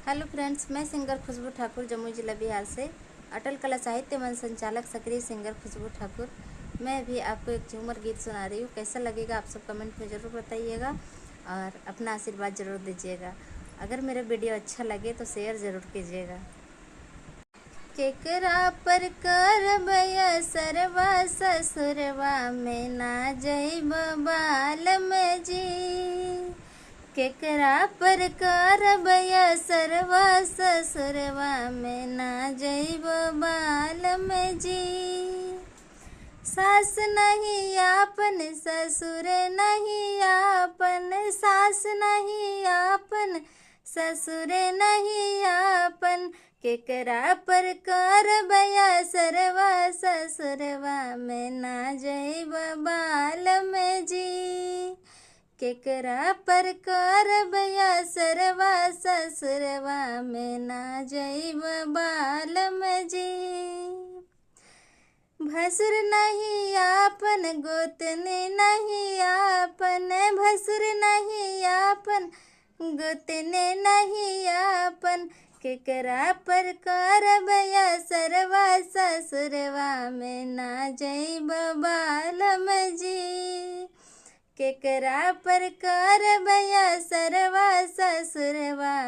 Hello friends, मैं singer खुशबू ठाकुर जम्मू जिला बिहार से अटल कला साहित्य मंच संचालक सक्रिय सिंगर खुशबू ठाकुर। मैं भी आपको एक झूमर गीत सुना रही हूँ। कैसा लगेगा आप सब कमेंट में ज़रूर बताइएगा और अपना आशीर्वाद ज़रूर दीजिएगा। अगर मेरा वीडियो अच्छा लगे तो शेयर ज़रूर कीजिएगा। केकरा पर करब सरवा ससुरवा में ना जइब बालम जी, केकरा पर करब सरवा ससुरवा में ना जइब बालम जी। सास नहीं आपन ससुर नहीं आपन, सास नहीं आपन ससुर नहीं आपन, केकरा पर करब सरवा ससुरवा में ना जइब बालम जी, केकरा पर करब सरवा ससुरवा में ना जइब बालम जी। भसुर नहीं आपन गोतनी नहीं आपन, भसुर नहीं आपन गोतनी नहीं आपन, केकरा पर करब सरवा ससुरवा में ना जइब बालम जी, केकरा पर करब सरवा ससुरवा